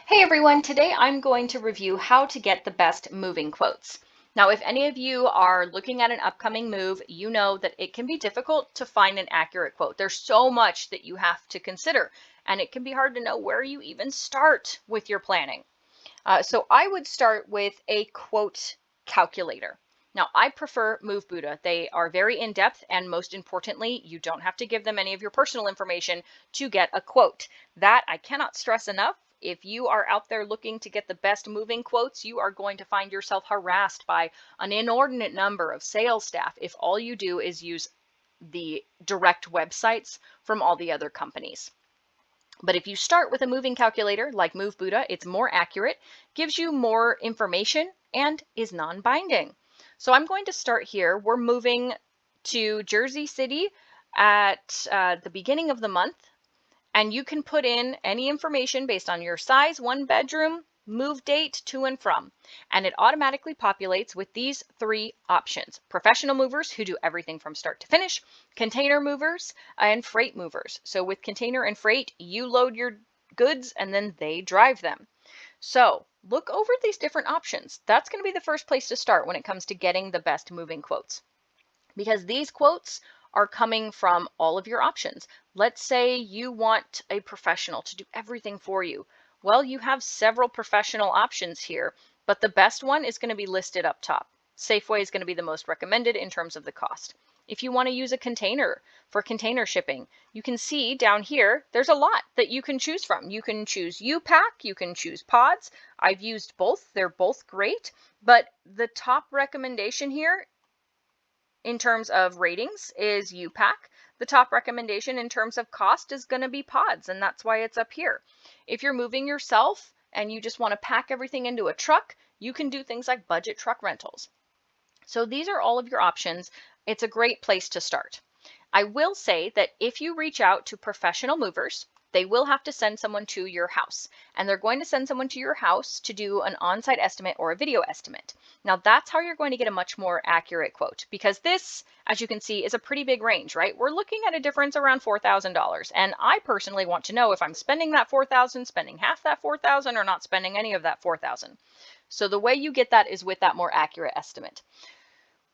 Hey everyone, today I'm going to review how to get the best moving quotes. Now, if any of you are looking at an upcoming move, you know that it can be difficult to find an accurate quote. There's so much that you have to consider, and it can be hard to know where you even start with your planning. So I would start with a quote calculator. Now, I prefer moveBuddha. They are very in-depth, and most importantly, you don't have to give them any of your personal information to get a quote. That I cannot stress enough. If you are out there looking to get the best moving quotes, you are going to find yourself harassed by an inordinate number of sales staff if all you do is use the direct websites from all the other companies. But if you start with a moving calculator like moveBuddha, it's more accurate, gives you more information, and is non-binding. So I'm going to start here. We're moving to Jersey City at the beginning of the month, and you can put in any information based on your size, one bedroom, move date, to and from. And it automatically populates with these three options: professional movers who do everything from start to finish, container movers, and freight movers. So with container and freight, you load your goods and then they drive them. So look over these different options. That's going to be the first place to start when it comes to getting the best moving quotes, because these quotes are coming from all of your options. Let's say you want a professional to do everything for you. Well, you have several professional options here, but the best one is going to be listed up top. Safeway is going to be the most recommended in terms of the cost. If you want to use a container for container shipping, you can see down here, there's a lot that you can choose from. You can choose U-Pack, you can choose pods. I've used both. They're both great, but the top recommendation here in terms of ratings is U-Pack. The top recommendation in terms of cost is going to be pods, and that's why it's up here. If you're moving yourself and you just want to pack everything into a truck, you can do things like budget truck rentals. So these are all of your options. It's a great place to start. I will say that if you reach out to professional movers, they will have to send someone to your house, and they're going to send someone to your house to do an on-site estimate or a video estimate. Now that's how you're going to get a much more accurate quote, because this, as you can see, is a pretty big range, right? We're looking at a difference around $4,000, and I personally want to know if I'm spending that $4,000, spending half that $4,000, or not spending any of that $4,000. So the way you get that is with that more accurate estimate.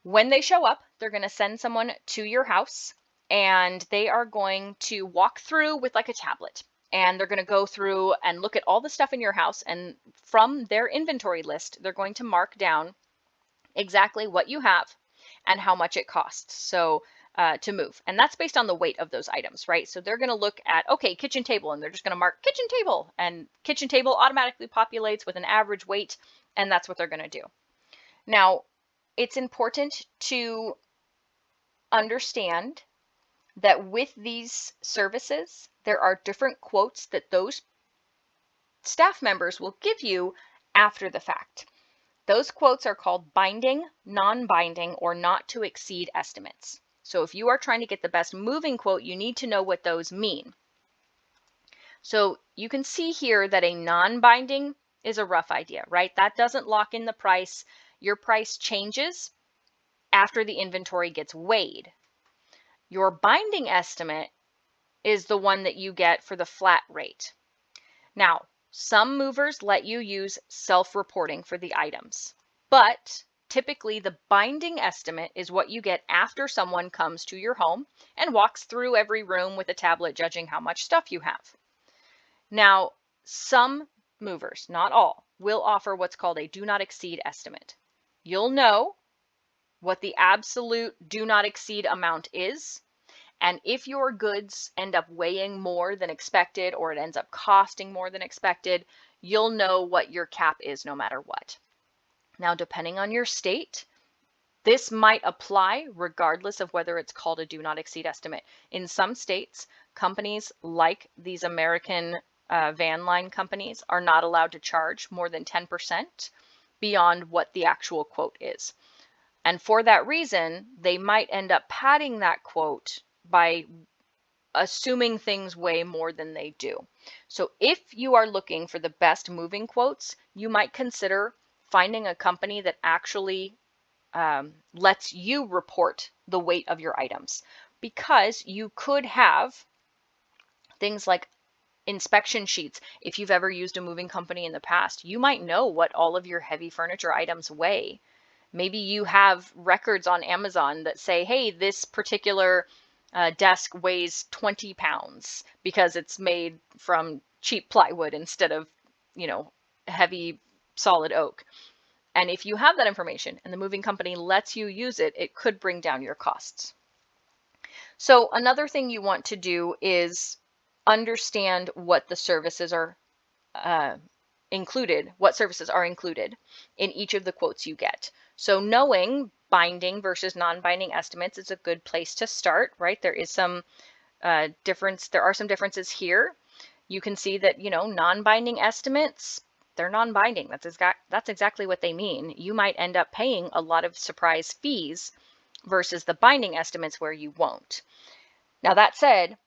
When they show up, they're going to send someone to your house, and they are going to walk through with like a tablet, and they're going to go through and look at all the stuff in your house, and from their inventory list they're going to mark down exactly what you have and how much it costs to move. And that's based on the weight of those items, right? So they're going to look at, okay, kitchen table, and they're just going to mark kitchen table, and kitchen table automatically populates with an average weight, and that's what they're going to do. Now, it's important to understand that with these services, there are different quotes that those staff members will give you after the fact. Those quotes are called binding, non-binding, or not to exceed estimates. So if you are trying to get the best moving quote, you need to know what those mean. So you can see here that a non-binding is a rough idea, right? That doesn't lock in the price. Your price changes after the inventory gets weighed. Your binding estimate is the one that you get for the flat rate. Now, some movers let you use self-reporting for the items, but typically the binding estimate is what you get after someone comes to your home and walks through every room with a tablet judging how much stuff you have. Now, some movers, not all, will offer what's called a do not exceed estimate. You'll know what the absolute do not exceed amount is, and if your goods end up weighing more than expected, or it ends up costing more than expected, you'll know what your cap is no matter what. Now, depending on your state, this might apply regardless of whether it's called a do not exceed estimate. In some states, companies like these American van line companies are not allowed to charge more than 10% beyond what the actual quote is. And for that reason, they might end up padding that quote by assuming things weigh more than they do. So if you are looking for the best moving quotes, you might consider finding a company that actually lets you report the weight of your items, because you could have things like inspection sheets. If you've ever used a moving company in the past, you might know what all of your heavy furniture items weigh. Maybe you have records on Amazon that say, hey, this particular desk weighs 20 pounds because it's made from cheap plywood instead of, heavy solid oak. And if you have that information and the moving company lets you use it, it could bring down your costs. So another thing you want to do is understand what the services are included, what services are included in each of the quotes you get. So knowing binding versus non-binding estimates is a good place to start, right? There is some difference. There are some differences here. You can see that, non-binding estimates, they're non-binding. That's exactly what they mean. You might end up paying a lot of surprise fees versus the binding estimates where you won't. Now, that said,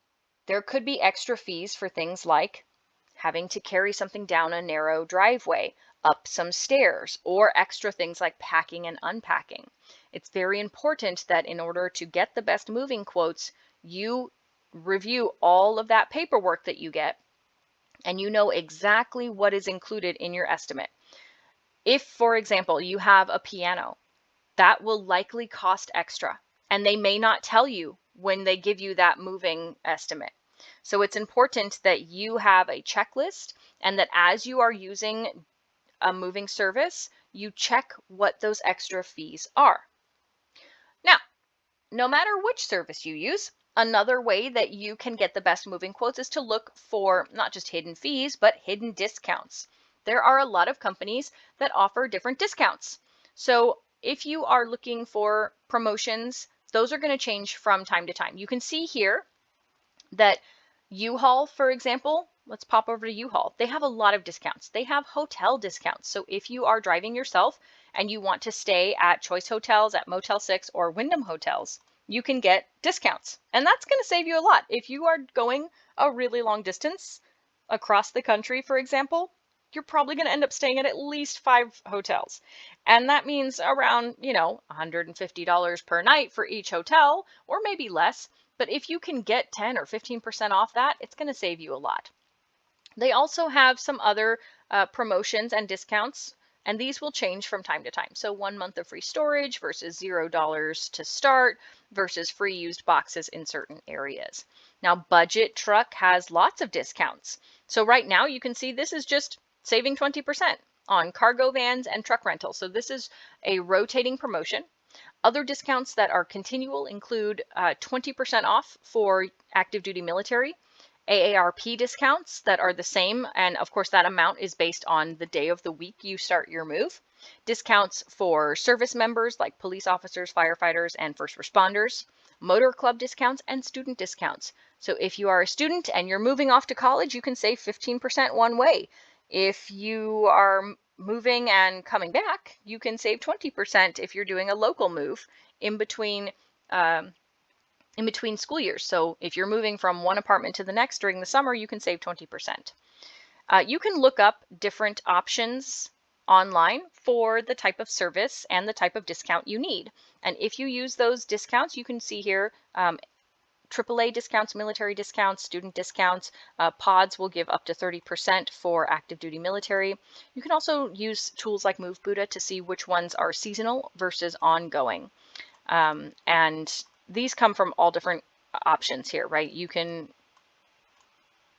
there could be extra fees for things like having to carry something down a narrow driveway, up some stairs, or extra things like packing and unpacking. It's very important that in order to get the best moving quotes, you review all of that paperwork that you get and you know exactly what is included in your estimate. If, for example, you have a piano, that will likely cost extra, and they may not tell you when they give you that moving estimate. So it's important that you have a checklist and that as you are using a moving service, you check what those extra fees are. Now, no matter which service you use, another way that you can get the best moving quotes is to look for not just hidden fees, but hidden discounts. There are a lot of companies that offer different discounts. So if you are looking for promotions, those are going to change from time to time. You can see here that U-Haul, for example, let's pop over to U-Haul. They have a lot of discounts. They have hotel discounts. So if you are driving yourself and you want to stay at Choice Hotels, at Motel 6, or Wyndham Hotels, you can get discounts. And that's going to save you a lot. If you are going a really long distance across the country, for example, you're probably going to end up staying at least 5 hotels. And that means around, $150 per night for each hotel, or maybe less. But if you can get 10 or 15% off that, it's going to save you a lot. They also have some other promotions and discounts, and these will change from time to time. So 1 month of free storage versus $0 to start versus free used boxes in certain areas. Now, Budget Truck has lots of discounts. So right now you can see this is just saving 20% on cargo vans and truck rentals. So this is a rotating promotion. Other discounts that are continual include 20% off for active duty military, AARP discounts that are the same, and of course that amount is based on the day of the week you start your move. Discounts for service members like police officers, firefighters, and first responders, motor club discounts, and student discounts. So if you are a student and you're moving off to college, you can save 15% one way. If you are moving and coming back, you can save 20% if you're doing a local move in between school years. So if you're moving from one apartment to the next during the summer, you can save 20%. You can look up different options online for the type of service and the type of discount you need. And if you use those discounts, you can see here AAA discounts, military discounts, student discounts. Pods will give up to 30% for active duty military. You can also use tools like moveBuddha to see which ones are seasonal versus ongoing. And these come from all different options here, right? You can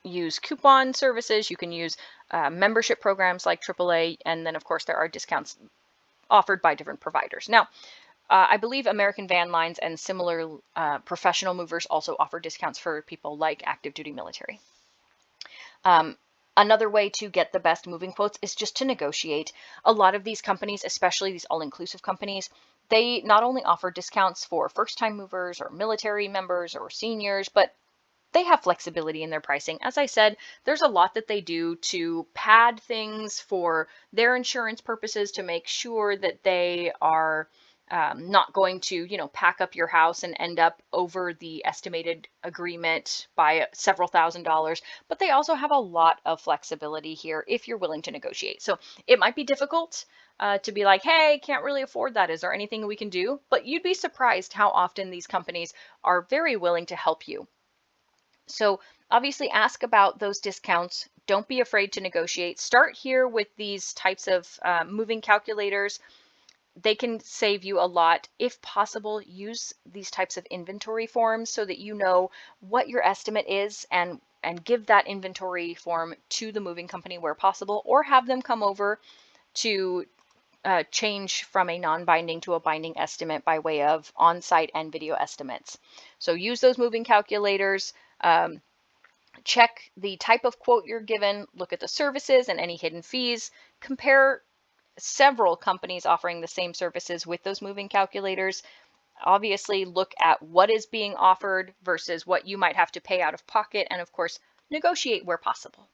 use coupon services, you can use membership programs like AAA, and then of course there are discounts offered by different providers. Now, I believe American Van Lines and similar professional movers also offer discounts for people like active duty military. Another way to get the best moving quotes is just to negotiate. A lot of these companies, especially these all-inclusive companies, they not only offer discounts for first-time movers or military members or seniors, but they have flexibility in their pricing. As I said, there's a lot that they do to pad things for their insurance purposes to make sure that they are not going to, pack up your house and end up over the estimated agreement by several $1,000s. But they also have a lot of flexibility here if you're willing to negotiate. So it might be difficult to be like, hey, can't really afford that. Is there anything we can do? But you'd be surprised how often these companies are very willing to help you. So Obviously, ask about those discounts. Don't be afraid to negotiate. Start here with these types of moving calculators. They can save you a lot. If possible, use these types of inventory forms so that you know what your estimate is, and give that inventory form to the moving company where possible, or have them come over to change from a non-binding to a binding estimate by way of on-site and video estimates. So use those moving calculators. Check the type of quote you're given, look at the services and any hidden fees, compare several companies offering the same services with those moving calculators. Obviously, look at what is being offered versus what you might have to pay out of pocket, and of course, negotiate where possible.